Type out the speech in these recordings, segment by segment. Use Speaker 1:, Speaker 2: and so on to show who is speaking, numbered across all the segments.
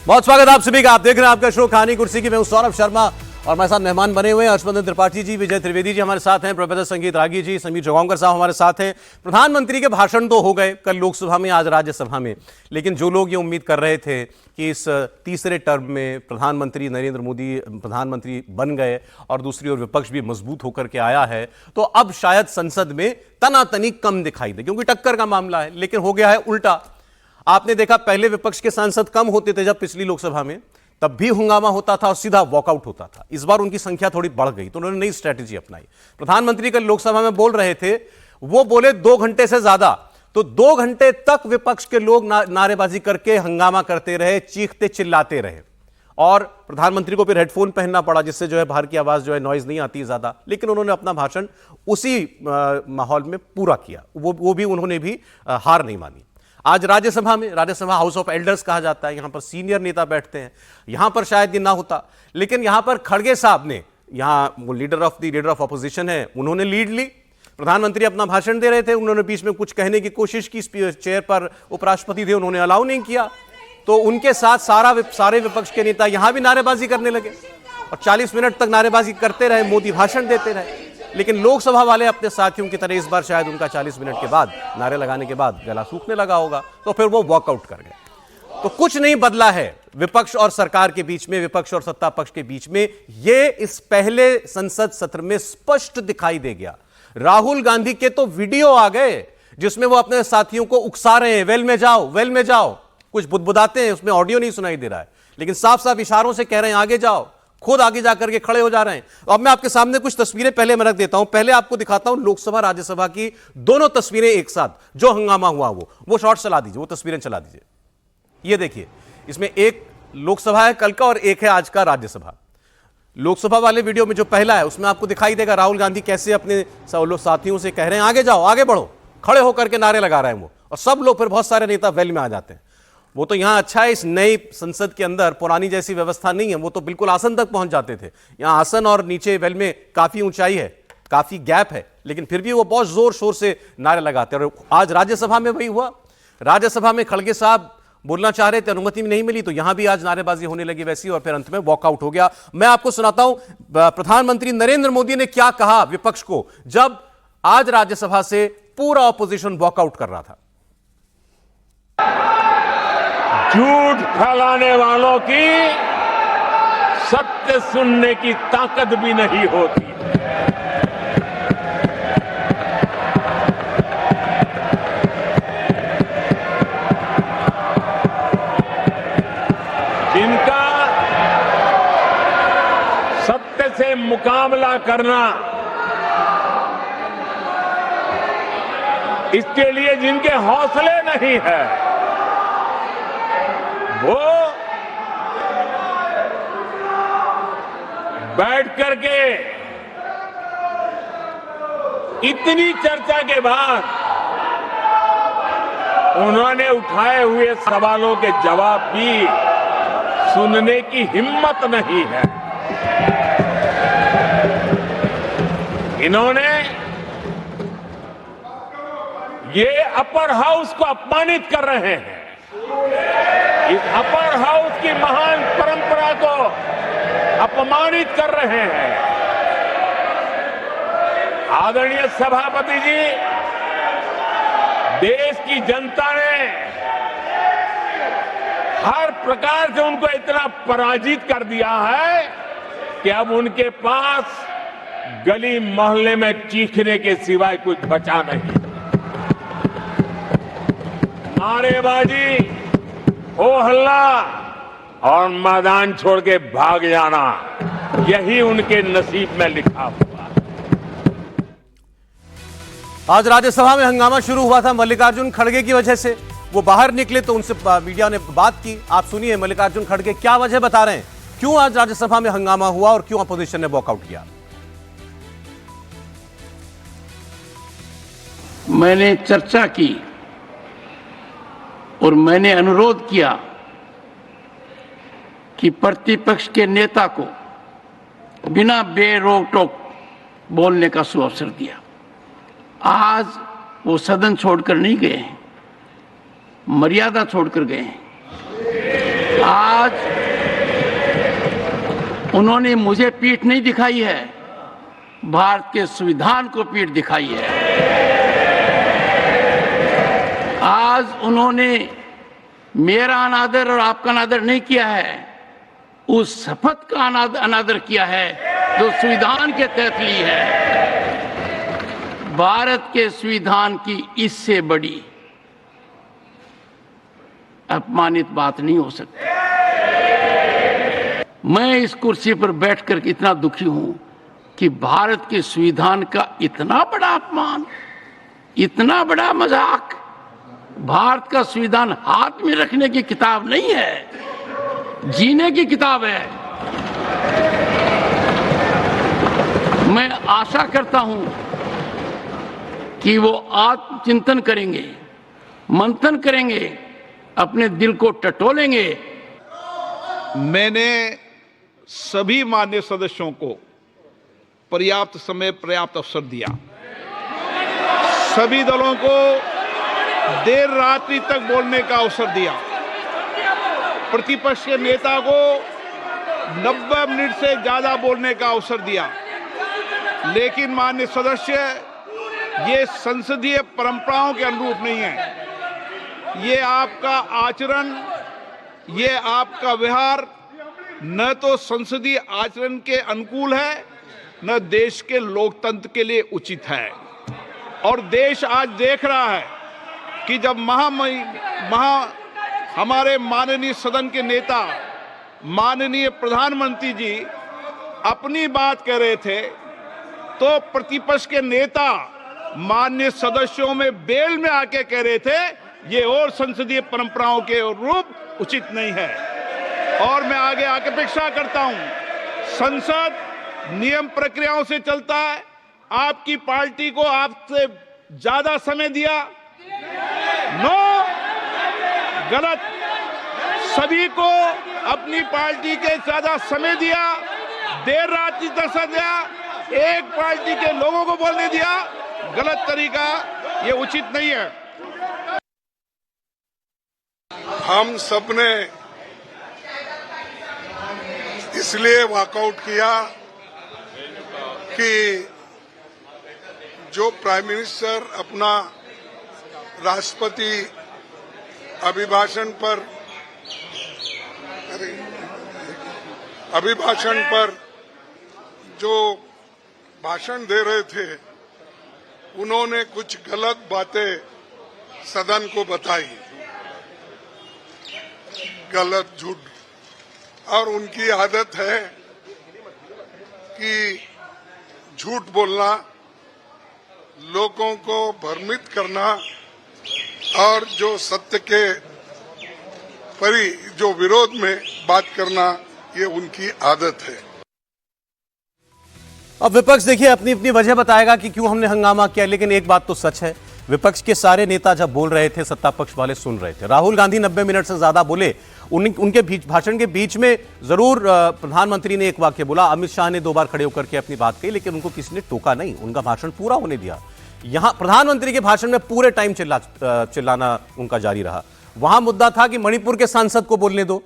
Speaker 1: बहुत स्वागत आप सभी का। आप देख रहे हैं आपका शो कहानी कुर्सी की। मैं हूं सौरभ शर्मा और हमारे साथ मेहमान बने हुए हैं हर्षवर्धन त्रिपाठी जी, विजय त्रिवेदी जी हमारे साथ हैं, प्रोफेसर संगीत रागी जी, समीर जगांवकर साहब हमारे साथ हैं। प्रधानमंत्री के भाषण तो हो गए कल लोकसभा में, आज राज्यसभा में, लेकिन जो लोग ये उम्मीद कर रहे थे कि इस तीसरे टर्म में प्रधानमंत्री नरेंद्र मोदी प्रधानमंत्री बन गए और दूसरी ओर विपक्ष भी मजबूत होकर के आया है, तो अब शायद संसद में तनातनी कम दिखाई दे, क्योंकि टक्कर का मामला है। लेकिन हो गया है उल्टा। आपने देखा पहले विपक्ष के सांसद कम होते थे जब पिछली लोकसभा में, तब भी हंगामा होता था और सीधा वॉकआउट होता था। इस बार उनकी संख्या थोड़ी बढ़ गई तो उन्होंने नई स्ट्रेटेजी अपनाई। प्रधानमंत्री कल लोकसभा में बोल रहे थे, वो बोले 2 घंटे से ज्यादा, तो 2 घंटे तक विपक्ष के लोग नारेबाजी करके हंगामा करते रहे, चीखते चिल्लाते रहे और प्रधानमंत्री को फिर हेडफोन पहनना पड़ा, जिससे जो है बाहर की आवाज जो है नॉइज नहीं आती ज्यादा। लेकिन उन्होंने अपना भाषण उसी माहौल में पूरा किया, वो भी उन्होंने भी हार नहीं मानी। आज राज्यसभा में, राज्यसभा हाउस ऑफ एल्डर्स कहा जाता है, यहां पर सीनियर नेता बैठते हैं, यहां पर शायद ये ना होता, लेकिन यहां पर खड़गे साहब ने, यहां वो लीडर ऑफ ऑपोजिशन है, उन्होंने लीड ली। प्रधानमंत्री अपना भाषण दे रहे थे, उन्होंने बीच में कुछ कहने की कोशिश की, चेयर पर उपराष्ट्रपति थे, उन्होंने अलाउ नहीं किया, तो उनके साथ सारे विपक्ष के नेता यहां भी नारेबाजी करने लगे और 40 मिनट तक नारेबाजी करते रहे, मोदी भाषण देते रहे। लेकिन लोकसभा वाले अपने साथियों की तरह इस बार शायद उनका 40 मिनट के बाद, नारे लगाने के बाद गला सूखने लगा होगा, तो फिर वो वॉकआउट कर गए। तो कुछ नहीं बदला है विपक्ष और सरकार के बीच में, विपक्ष और सत्ता पक्ष के बीच में। ये इस पहले संसद सत्र में स्पष्ट दिखाई दे गया। राहुल गांधी के तो वीडियो आ गए जिसमें वो अपने साथियों को उकसा रहे हैं, वेल में जाओ, वेल में जाओ, कुछ बुदबुदाते हैं, उसमें ऑडियो नहीं सुनाई दे रहा है, लेकिन साफ साफ इशारों से कह रहे हैं आगे जाओ, खुद आगे जाकर के खड़े हो जा रहे हैं। अब मैं आपके सामने कुछ तस्वीरें पहले मैं रख देता हूं, पहले आपको दिखाता हूं लोकसभा राज्यसभा की दोनों तस्वीरें एक साथ, जो हंगामा हुआ वो शॉट चला दीजिए, वो तस्वीरें चला दीजिए। ये देखिए, इसमें एक लोकसभा है कल का और एक है आज का राज्यसभा। लोकसभा वाले वीडियो में जो पहला है उसमें आपको दिखाई देगा राहुल गांधी कैसे अपने साथियों से कह रहे हैं आगे जाओ, आगे बढ़ो, खड़े होकर के नारे लगा रहे हैं वो, और सब लोग, फिर बहुत सारे नेता वेल में आ जाते हैं। वो तो यहां अच्छा है, इस नई संसद के अंदर पुरानी जैसी व्यवस्था नहीं है, वो तो बिल्कुल आसन तक पहुंच जाते थे। यहां आसन और नीचे वेल में काफी ऊंचाई है, काफी गैप है, लेकिन फिर भी वो बहुत जोर शोर से नारे लगाते हैं। और आज राज्यसभा में वही हुआ। राज्यसभा में खड़गे साहब बोलना चाह रहे थे, अनुमति नहीं मिली, तो यहां भी आज नारेबाजी होने लगी वैसी, और फिर अंत में वॉकआउट हो गया। मैं आपको सुनाता हूं प्रधानमंत्री नरेंद्र मोदी ने क्या कहा विपक्ष को जब आज राज्यसभा से पूरा ऑपोजिशन वॉकआउट कर रहा था।
Speaker 2: झूठ फैलाने वालों की सत्य सुनने की ताकत भी नहीं होती। जिनका सत्य से मुकाबला करना, इसके लिए जिनके हौसले नहीं है, वो बैठ करके इतनी चर्चा के बाद उन्होंने उठाए हुए सवालों के जवाब भी सुनने की हिम्मत नहीं है। इन्होंने ये अपर हाउस को अपमानित कर रहे हैं। इस अपर हाउस की महान परंपरा को अपमानित कर रहे हैं। आदरणीय सभापति जी, देश की जनता ने हर प्रकार से उनको इतना पराजित कर दिया है कि अब उनके पास गली मोहल्ले में चीखने के सिवाय कुछ बचा नहीं। नारेबाजी, हो हल्ला और मैदान छोड़ के भाग जाना, यही उनके नसीब में लिखा हुआ।
Speaker 1: आज राज्यसभा में हंगामा शुरू हुआ था मल्लिकार्जुन खड़गे की वजह से। वो बाहर निकले तो उनसे मीडिया ने बात की। आप सुनिए मल्लिकार्जुन खड़गे क्या वजह बता रहे हैं, क्यों आज राज्यसभा में हंगामा हुआ और क्यों अपोजिशन ने वॉकआउट किया।
Speaker 3: मैंने चर्चा की और मैंने अनुरोध किया कि प्रतिपक्ष के नेता को बिना बेरोक टोक बोलने का सुअवसर दिया। आज वो सदन छोड़कर नहीं गए हैं, मर्यादा छोड़कर गए हैं। आज उन्होंने मुझे पीठ नहीं दिखाई है, भारत के संविधान को पीठ दिखाई है। आज उन्होंने मेरा अनादर और आपका अनादर नहीं किया है, उस शपथ का अनादर किया है जो संविधान के तहत ली है। भारत के संविधान की इससे बड़ी अपमानित बात नहीं हो सकती। मैं इस कुर्सी पर बैठकर इतना दुखी हूं कि भारत के संविधान का इतना बड़ा अपमान, इतना बड़ा मजाक। भारत का संविधान हाथ में रखने की किताब नहीं है, जीने की किताब है। मैं आशा करता हूं कि वो आत्मचिंतन करेंगे, मंथन करेंगे, अपने दिल को टटोलेंगे।
Speaker 4: मैंने सभी मान्य सदस्यों को पर्याप्त समय, पर्याप्त अवसर दिया। सभी दलों को देर रात्रि तक बोलने का अवसर दिया। प्रतिपक्ष के नेता को 90 मिनट से ज्यादा बोलने का अवसर दिया। लेकिन मान्य सदस्य, ये संसदीय परंपराओं के अनुरूप नहीं है। ये आपका आचरण, ये आपका व्यवहार न तो संसदीय आचरण के अनुकूल है, न देश के लोकतंत्र के लिए उचित है। और देश आज देख रहा है कि जब हमारे माननीय सदन के नेता, माननीय प्रधानमंत्री जी अपनी बात कह रहे थे, तो प्रतिपक्ष के नेता मान्य सदस्यों में बेल में आके कह रहे थे ये और संसदीय परंपराओं के रूप उचित नहीं है। और मैं आगे आके अपेक्षा करता हूं, संसद नियम प्रक्रियाओं से चलता है। आपकी पार्टी को आपसे ज्यादा समय दिया, नो, गलत। सभी को अपनी पार्टी के ज्यादा समय दिया, देर रात तक दिया, एक पार्टी के लोगों को बोलने दिया, गलत तरीका, ये उचित नहीं है।
Speaker 5: हम सबने इसलिए वॉकआउट किया कि जो प्राइम मिनिस्टर अपना राष्ट्रपति अभिभाषण पर जो भाषण दे रहे थे, उन्होंने कुछ गलत बातें सदन को बताई, गलत, झूठ। और उनकी आदत है कि झूठ बोलना, लोगों को भ्रमित करना और जो सत्य के जो विरोध में बात करना, ये उनकी आदत है।
Speaker 1: अब विपक्ष देखिए अपनी अपनी वजह बताएगा कि क्यों हमने हंगामा किया, लेकिन एक बात तो सच है, विपक्ष के सारे नेता जब बोल रहे थे, सत्ता पक्ष वाले सुन रहे थे। राहुल गांधी 90 मिनट से ज्यादा बोले। उनके भाषण के बीच में जरूर प्रधानमंत्री ने एक वाक्य बोला, अमित शाह ने 2 बार खड़े होकर के अपनी बात कही, लेकिन उनको किसी ने टोका नहीं, उनका भाषण पूरा होने दिया। यहां प्रधानमंत्री के भाषण में पूरे टाइम चिल्लाना उनका जारी रहा। वहां मुद्दा था कि मणिपुर के सांसद को बोलने दो।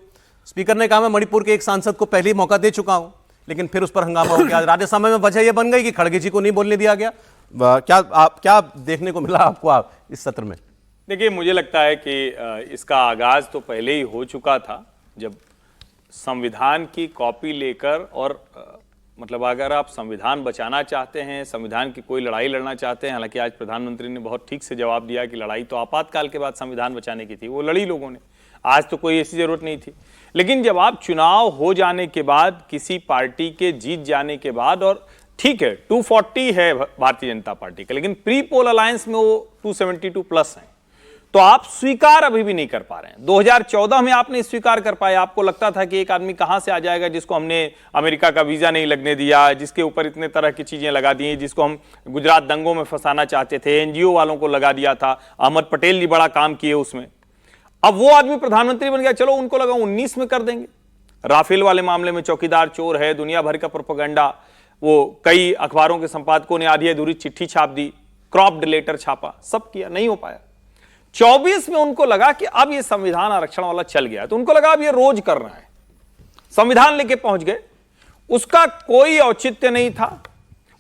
Speaker 1: स्पीकर ने कहा मैं मणिपुर के एक सांसद को पहले ही मौका दे चुका हूं, लेकिन फिर उस पर हंगामा हो गया। राज्यसभा में वजह यह बन गई कि खड़गे जी को नहीं बोलने दिया गया। क्या देखने को मिला आपको इस सत्र में?
Speaker 6: देखिए, मुझे लगता है कि इसका आगाज तो पहले ही हो चुका था, जब संविधान की कॉपी लेकर और मतलब अगर आप संविधान बचाना चाहते हैं, संविधान की कोई लड़ाई लड़ना चाहते हैं, हालांकि आज प्रधानमंत्री ने बहुत ठीक से जवाब दिया कि लड़ाई तो आपातकाल के बाद संविधान बचाने की थी, वो लड़ी लोगों ने, आज तो कोई ऐसी जरूरत नहीं थी। लेकिन जब आप चुनाव हो जाने के बाद, किसी पार्टी के जीत जाने के बाद, और ठीक है 240 है भारतीय जनता पार्टी का, लेकिन प्री पोल अलायंस में वो 272 प्लस है, तो आप स्वीकार अभी भी नहीं कर पा रहे हैं। 2014 में आपने स्वीकार कर पाया, आपको लगता था कि एक आदमी कहां से आ जाएगा जिसको हमने अमेरिका का वीजा नहीं लगने दिया, जिसके ऊपर इतने तरह की चीजें लगा दी, जिसको हम गुजरात दंगों में फंसाना चाहते थे, एनजीओ वालों को लगा दिया था, अहमद पटेल जी बड़ा काम किए उसमें। अब वो आदमी प्रधानमंत्री बन गया, चलो उनको लगा 19 में कर देंगे। राफेल वाले मामले में चौकीदार चोर है, दुनिया भर का प्रोपेगेंडा, वो कई अखबारों के संपादकों ने आधी अधूरी चिट्ठी छाप दी, क्रॉप लेटर छापा, सब किया, नहीं हो पाया। 24 में उनको लगा कि अब ये संविधान आरक्षण वाला चल गया, तो उनको लगा अब ये रोज करना है, संविधान लेके पहुंच गए। उसका कोई औचित्य नहीं था,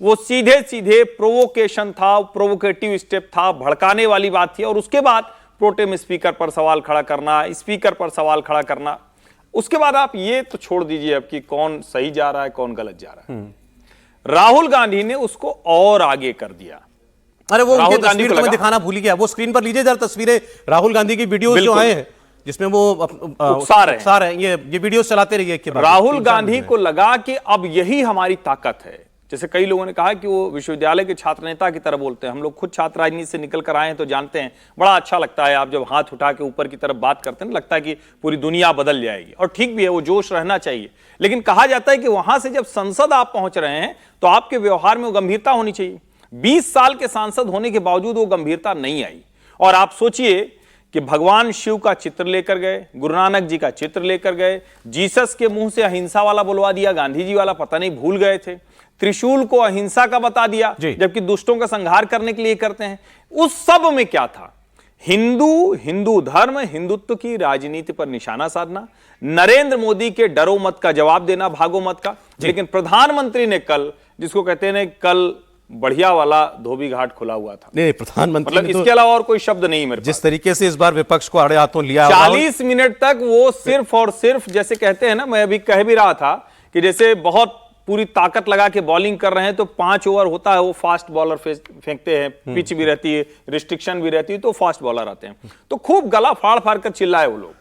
Speaker 6: वो सीधे सीधे प्रोवोकेशन था, प्रोवोकेटिव स्टेप था, भड़काने वाली बात थी। और उसके बाद प्रोटेम स्पीकर पर सवाल खड़ा करना, स्पीकर पर सवाल खड़ा करना। उसके बाद आप ये तो छोड़ दीजिए अब कि कौन सही जा रहा है कौन गलत जा रहा है। राहुल गांधी ने उसको और आगे कर दिया।
Speaker 1: अरे वो
Speaker 6: राहुल
Speaker 1: उनकी
Speaker 6: गांधी
Speaker 1: तस्वीर
Speaker 6: को
Speaker 1: तो मैं
Speaker 6: लगा-
Speaker 1: दिखाना भूल ही गया। वो स्क्रीन पर लीजिए जरा तस्वीरें, राहुल गांधी की वीडियोस जो
Speaker 6: बिल्कुल।
Speaker 1: आए हैं जिसमें वो
Speaker 6: उकसा रहे हैं।
Speaker 1: ये वीडियोस चलाते रहिए के बाद।
Speaker 6: राहुल गांधी को लगा कि अब यही हमारी ताकत है। जैसे कई लोगों ने कहा कि वो विश्वविद्यालय के छात्र नेता की तरह बोलते हैं। हम लोग खुद छात्र राजनीति से निकल कर आए हैं तो जानते हैं, बड़ा अच्छा लगता है आप जब हाथ उठा के ऊपर की तरफ बात करते हैं, लगता है कि पूरी दुनिया बदल जाएगी। और ठीक भी है, वो जोश रहना चाहिए। लेकिन कहा जाता है कि वहां से जब संसद आप पहुंच रहे हैं तो आपके व्यवहार में वो गंभीरता होनी चाहिए। 20 साल के सांसद होने के बावजूद वो गंभीरता नहीं आई। और आप सोचिए कि भगवान शिव का चित्र लेकर गए, गुरु नानक जी का चित्र लेकर गए, जीसस के मुंह से अहिंसा वाला बुलवा दिया, गांधी जी वाला पता नहीं भूल गए थे, त्रिशूल को अहिंसा का बता दिया, जबकि दुष्टों का संहार करने के लिए करते हैं। उस सब में क्या था? हिंदू धर्म, हिंदुत्व की राजनीति पर निशाना साधना, नरेंद्र मोदी के डरो मत का जवाब देना, भागो मत का। लेकिन प्रधानमंत्री ने कल, जिसको कहते हैं कल बढ़िया वाला धोबी घाट खुला हुआ था।
Speaker 1: नहीं, प्रधानमंत्री
Speaker 6: मतलब
Speaker 1: ने तो
Speaker 6: इसके अलावा और कोई शब्द नहीं मेरे
Speaker 1: जिस तरीके से इस बार विपक्ष को आड़े हाथों लिया,
Speaker 6: 40 मिनट तक वो सिर्फ और सिर्फ, जैसे कहते हैं ना, मैं अभी कह भी रहा था कि जैसे बहुत पूरी ताकत लगा के बॉलिंग कर रहे हैं तो 5 ओवर होता है, वो फास्ट बॉलर फेंकते हैं, पिच भी रहती है, रिस्ट्रिक्शन भी रहती है, तो फास्ट बॉलर आते हैं, तो खूब गला फाड़ फाड़ कर चिल्लाए वो लोग।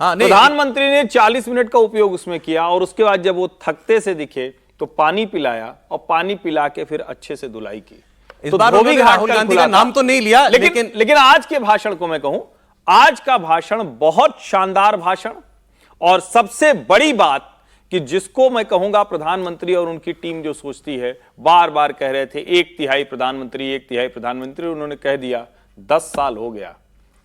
Speaker 6: प्रधानमंत्री ने 40 मिनट का उपयोग उसमें किया और उसके बाद जब वो थकते से दिखे तो पानी पिलाया और पानी पिला के फिर अच्छे से धुलाई की।
Speaker 1: इस बार
Speaker 6: धोबी घाट
Speaker 1: राहुल
Speaker 6: कल
Speaker 1: गांधी
Speaker 6: खुला
Speaker 1: का नाम
Speaker 6: था।
Speaker 1: तो नहीं लिया,
Speaker 6: लेकिन आज के भाषण को मैं कहूं, आज का भाषण बहुत शानदार भाषण। और सबसे बड़ी बात कि जिसको मैं कहूंगा प्रधानमंत्री और उनकी टीम जो सोचती है, बार बार कह रहे थे 1/3 प्रधानमंत्री, 1/3 प्रधानमंत्री, उन्होंने कह दिया 10 साल हो गया,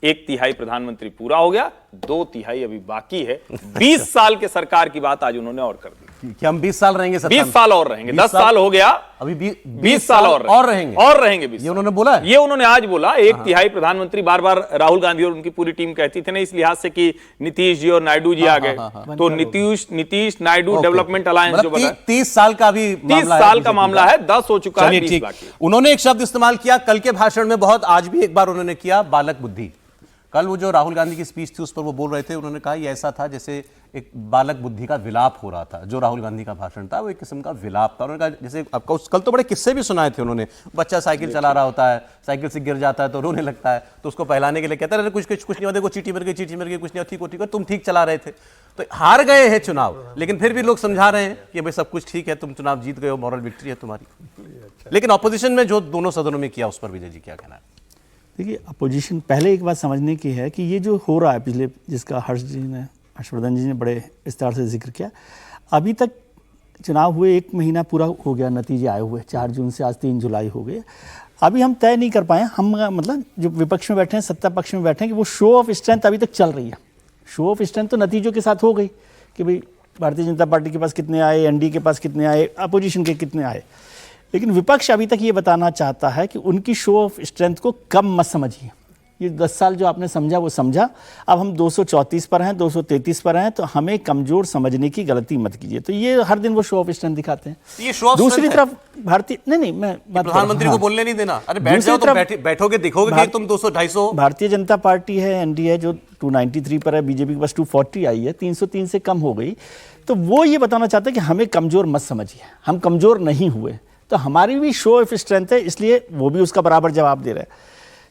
Speaker 6: 1/3 प्रधानमंत्री पूरा हो गया, 2/3 अभी बाकी है। 20 साल के सरकार की बात आज उन्होंने और कर दी
Speaker 1: कि हम 20 साल रहेंगे,
Speaker 6: 20 साल और रहेंगे। 10 साल हो गया,
Speaker 1: अभी
Speaker 6: 20 साल और रहेंगे 20
Speaker 1: ये उन्होंने बोला है?
Speaker 6: ये उन्होंने आज बोला। 1/3 प्रधानमंत्री बार बार राहुल गांधी और उनकी पूरी टीम कहती थी ना, इस लिहाज से कि नीतीश जी और नायडू जी आ गए, तो नीतीश नायडू डेवलपमेंट अलायंस जो बना,
Speaker 1: 30 साल का भी
Speaker 6: 30 साल का मामला है, 10 हो चुका है, 20 बाकी।
Speaker 1: उन्होंने एक शब्द इस्तेमाल किया कल के भाषण में बहुत, आज भी एक बार उन्होंने किया, बालक बुद्धि। कल वो जो राहुल गांधी की स्पीच थी उस पर वो बोल रहे थे, उन्होंने कहा ये ऐसा था जैसे एक बालक बुद्धि का विलाप हो रहा था। जो राहुल गांधी का भाषण था वो एक किस्म का विलाप था। उन्होंने कहा जैसे आपको कल तो बड़े किस्से भी सुनाए थे उन्होंने, बच्चा साइकिल चला रहा होता है, साइकिल से गिर जाता है तो रोने लगता है, तो उसको पहलाने के लिए कहता है कुछ नहीं होता, को चीटी मर गई, कुछ नहीं, ठीक, तुम ठीक चला रहे थे। तो हार गए हैं चुनाव, लेकिन फिर भी लोग समझा रहे हैं कि भाई सब कुछ ठीक है, तुम चुनाव जीत गए हो, मॉरल विक्ट्री है तुम्हारी। लेकिन ऑपोजिशन में जो दोनों सदनों में किया उस पर विजय जी क्या कहना है?
Speaker 7: देखिए, अपोजिशन, पहले एक बात समझने की है कि ये जो हो रहा है पिछले, जिसका हर्षवर्धन जी ने बड़े विस्तार से जिक्र किया, अभी तक चुनाव हुए 1 महीना पूरा हो गया, नतीजे आए हुए 4 जून से आज 3 जुलाई हो गए। अभी हम तय नहीं कर पाए, हम मतलब जो विपक्ष में बैठे हैं, सत्ता पक्ष में बैठे हैं, कि वो शो ऑफ स्ट्रेंथ अभी तक चल रही है। शो ऑफ स्ट्रेंथ तो नतीजों के साथ हो गई कि भाई भारतीय जनता पार्टी के पास कितने आए, एनडीए के पास कितने आए, अपोजिशन के कितने आए। लेकिन विपक्ष अभी तक ये बताना चाहता है कि उनकी शो ऑफ स्ट्रेंथ को कम मत समझिए। ये 10 साल जो आपने समझा वो समझा, अब हम 234 पर हैं, 233 पर हैं, तो हमें कमजोर समझने की गलती मत कीजिए। तो ये हर दिन वो शो ऑफ स्ट्रेंथ दिखाते हैं।
Speaker 1: ये शो ऑफ
Speaker 7: दूसरी तरफ भारतीय, नहीं मैं
Speaker 1: प्रधानमंत्री को बोलने नहीं देना, अरे बैठ जाओ, तुम बैठोगे दिखोगे कि तुम 200-250।
Speaker 7: भारतीय जनता पार्टी है, एनडीए है जो 293 पर है, बीजेपी के पास 240 आई है, 303 से कम हो गई। तो वो ये बताना चाहते हैं कि हमें कमजोर मत समझिए, हम कमजोर नहीं हुए, तो हमारी भी शो ऑफ स्ट्रेंथ है, इसलिए वो भी उसका बराबर जवाब दे रहे हैं।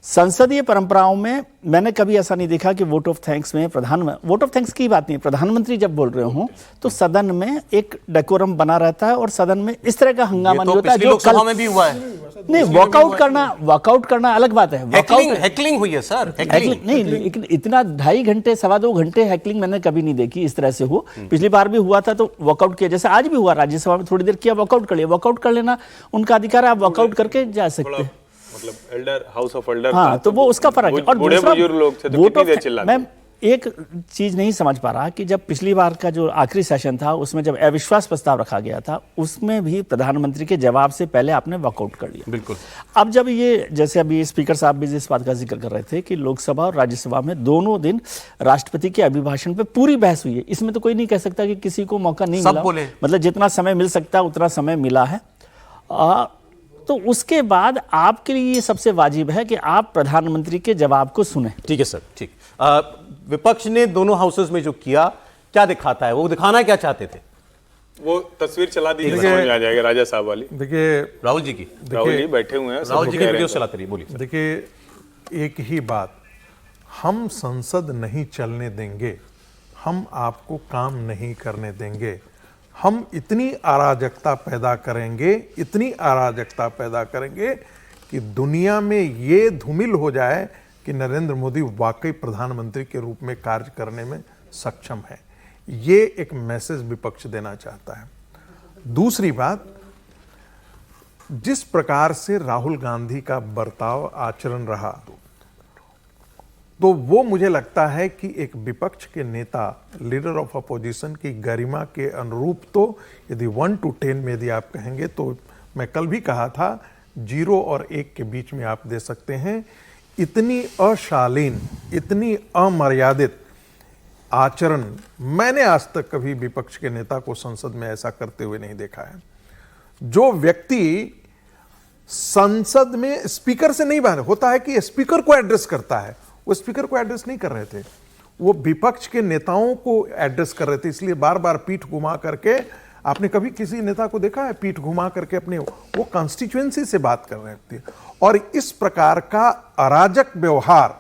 Speaker 7: संसदीय परंपराओं में मैंने कभी ऐसा नहीं देखा कि वोट ऑफ थैंक्स में वोट ऑफ थैंक्स की बात नहीं, प्रधानमंत्री जब बोल रहे हो तो सदन में एक डेकोरम बना रहता है और सदन में इस तरह का हंगामा नहीं होता
Speaker 1: जो कल में भी हुआ है।
Speaker 7: नहीं, वॉकआउट करना अलग बात है।
Speaker 1: हैकलिंग हुई है सर,
Speaker 7: नहीं, लेकिन इतना 2.5 घंटे 2.25 घंटे हैकलिंग मैंने कभी नहीं देखी इस तरह से हो। पिछली बार भी हुआ था तो वॉकआउट किया, जैसे आज भी हुआ, राज्यसभा में थोड़ी देर किया, वॉकआउट कर लिया। वॉकआउट कर लेना उनका अधिकार है, आप वॉकआउट करके जा सकते हैं।
Speaker 6: मतलब एल्डर, हाउस ऑफ एल्डर,
Speaker 7: हाँ, तो वो उसका फर्क है। और
Speaker 6: बूढ़े बुजुर्ग लोग थे तो कितनी देर चिल्लाते?
Speaker 7: एक चीज नहीं समझ पा रहा कि जब पिछली बार का जो आखिरी सेशन था उसमें जब अविश्वास प्रस्ताव रखा गया था उसमें भी प्रधानमंत्री के जवाब से पहले आपने वॉकआउट कर लिया।
Speaker 1: बिल्कुल।
Speaker 7: अब जब ये जैसे अभी स्पीकर साहब भी इस बात का जिक्र कर रहे थे कि लोकसभा और राज्यसभा में दोनों दिन राष्ट्रपति के अभिभाषण पे पूरी बहस हुई है, इसमें तो कोई नहीं कह सकता कि किसी को मौका नहीं मिला,
Speaker 1: बोले।
Speaker 7: मतलब जितना समय मिल सकता है उतना समय मिला है। तो उसके बाद आपके लिए ये सबसे वाजिब है कि आप प्रधानमंत्री के जवाब को सुने।
Speaker 1: ठीक है सर, ठीक। विपक्ष ने दोनों हाउसेस में जो किया क्या दिखाता है, वो दिखाना क्या चाहते थे?
Speaker 6: वो तस्वीर चला दीजिए, समझ में आ जाएगा राजा साहब वाली।
Speaker 8: देखिए
Speaker 1: राहुल जी की,
Speaker 6: राहुल जी बैठे हुए हैं,
Speaker 1: राहुल जी की वीडियो चलाते रहिए, बोलिए।
Speaker 8: देखिए एक ही बात, हम संसद नहीं चलने देंगे, हम आपको काम नहीं करने देंगे, हम इतनी अराजकता पैदा करेंगे, इतनी अराजकता पैदा करेंगे कि दुनिया में ये धूमिल हो जाए कि नरेंद्र मोदी वाकई प्रधानमंत्री के रूप में कार्य करने में सक्षम है। ये एक मैसेज विपक्ष देना चाहता है। दूसरी बात, जिस प्रकार से राहुल गांधी का बर्ताव आचरण रहा, तो वो मुझे लगता है कि एक विपक्ष के नेता, लीडर ऑफ अपोजिशन की गरिमा के अनुरूप, तो यदि 1 to 10 में यदि आप कहेंगे तो मैं कल भी कहा था 0 और 1 के बीच में आप दे सकते हैं। इतनी अशालीन, इतनी अमर्यादित आचरण मैंने आज तक कभी विपक्ष के नेता को संसद में ऐसा करते हुए नहीं देखा है। जो व्यक्ति संसद में स्पीकर से नहीं बात होता है कि स्पीकर को एड्रेस करता है, वो स्पीकर को एड्रेस नहीं कर रहे थे, वो विपक्ष के नेताओं को एड्रेस कर रहे थे। इसलिए बार बार पीठ घुमा करके, आपने कभी किसी नेता को देखा है पीठ घुमा करके अपने वो कॉन्स्टिट्यूएंसी से बात कर रहे थे? और इस प्रकार का अराजक व्यवहार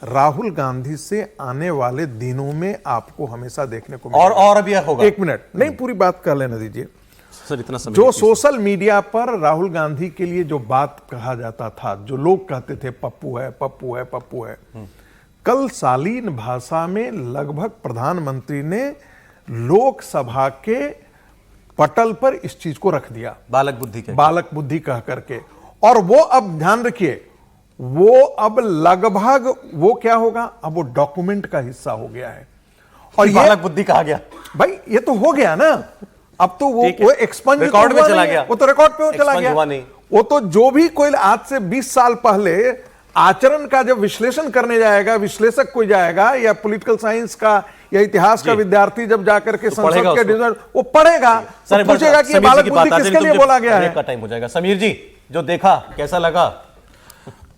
Speaker 8: राहुल गांधी से आने वाले दिनों में आपको हमेशा देखने को मिलेगा।
Speaker 1: और अभी होगा।
Speaker 8: एक मिनट, नहीं पूरी बात कर लेने दीजिए
Speaker 1: सर, इतना समय
Speaker 8: जो सोशल मीडिया पर राहुल गांधी के लिए जो बात कहा जाता था, जो लोग कहते थे पप्पू है, पप्पू है, पप्पू है, कल शालीन भाषा में लगभग प्रधानमंत्री ने लोकसभा के पटल पर इस चीज को रख दिया, बालक बुद्धि कह करके। और वो अब ध्यान रखिए, वो अब लगभग वो क्या होगा, अब वो डॉक्यूमेंट का हिस्सा हो गया है। और ये
Speaker 1: बालक बुद्धि कहा गया,
Speaker 8: भाई ये तो हो गया ना, अब तो वो एक्सपंज
Speaker 1: रिकॉर्ड में चला गया,
Speaker 8: वो तो रिकॉर्ड पे चला गया। वो तो जो भी कोई आज से 20 साल पहले आचरण का जब विश्लेषण करने जाएगा, विश्लेषक कोई जाएगा या पॉलिटिकल साइंस का या इतिहास का विद्यार्थी जब जाकर के संसद के डिनर वो पढ़ेगा, पूछेगा कि बालक बुद्धि किसके लिए बोला गया है।
Speaker 1: टाइम हो जाएगा। समीर जी, जो देखा कैसा लगा?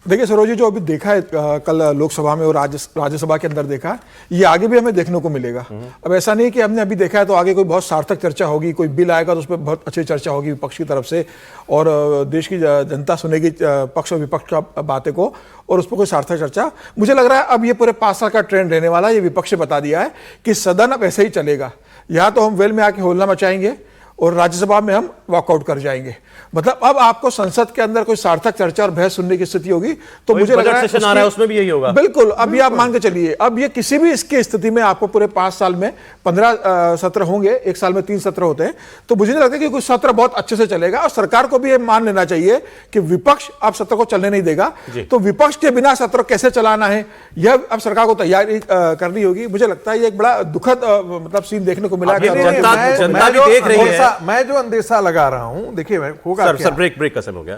Speaker 9: देखिए सरोज जी, जो अभी देखा है कल लोकसभा में और राज्यसभा के अंदर देखा है, ये आगे भी हमें देखने को मिलेगा। अब ऐसा नहीं कि हमने अभी देखा है तो आगे कोई बहुत सार्थक चर्चा होगी, कोई बिल आएगा तो उस पर बहुत अच्छी चर्चा होगी विपक्ष की तरफ से, और देश की जनता सुनेगी पक्ष और विपक्ष का बातें को, और उस पर कोई सार्थक चर्चा। मुझे लग रहा है अब ये पूरे 5 साल का ट्रेंड रहने वाला है। ये विपक्ष ने बता दिया है कि सदन अब ऐसे ही चलेगा, या तो हम वेल में आके होलना मचाएंगे और राज्यसभा में हम वॉकआउट कर जाएंगे। मतलब अब आपको संसद के अंदर कोई सार्थक चर्चा और बहस सुनने की स्थिति होगी तो मुझे लग रहा है
Speaker 1: आ रहा है उसमें भी यही होगा।
Speaker 9: बिल्कुल, अभी आप मान के चलिए, अब ये किसी भी इसकी स्थिति में आपको पूरे 5 साल में 15 सत्र होंगे, एक साल में 3 सत्र होते हैं, तो मुझे नहीं लगता कि कोई सत्र बहुत अच्छे से चलेगा। और सरकार को भी ये मान लेना चाहिए कि विपक्ष अब सत्र को चलने नहीं देगा, तो विपक्ष के बिना सत्र कैसे चलाना है यह अब सरकार को तैयारी करनी होगी। मुझे लगता है ये एक बड़ा दुखद मतलब सीन देखने को मिला।
Speaker 1: जनता भी देख रही है।
Speaker 8: मैं जो अंदेशा लगा रहा हूं, देखिए होगा
Speaker 1: सर ब्रेक का समय हो गया।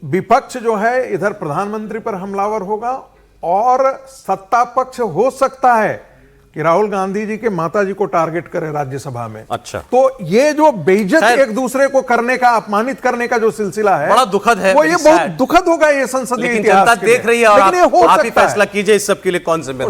Speaker 8: विपक्ष जो है इधर प्रधानमंत्री पर हमलावर होगा, और सत्ता पक्ष हो सकता है कि राहुल गांधी जी के माताजी को टारगेट करे राज्यसभा में।
Speaker 1: अच्छा,
Speaker 8: तो ये जो बेइज्जत एक दूसरे को करने का, अपमानित करने का जो सिलसिला है,
Speaker 1: बड़ा दुखद है।
Speaker 8: वो ये बहुत दुखद होगा ये संसदीय इतिहास।
Speaker 1: जनता देख रही है और आप ही फैसला कीजिए इस सब के लिए कौन जिम्मेदार।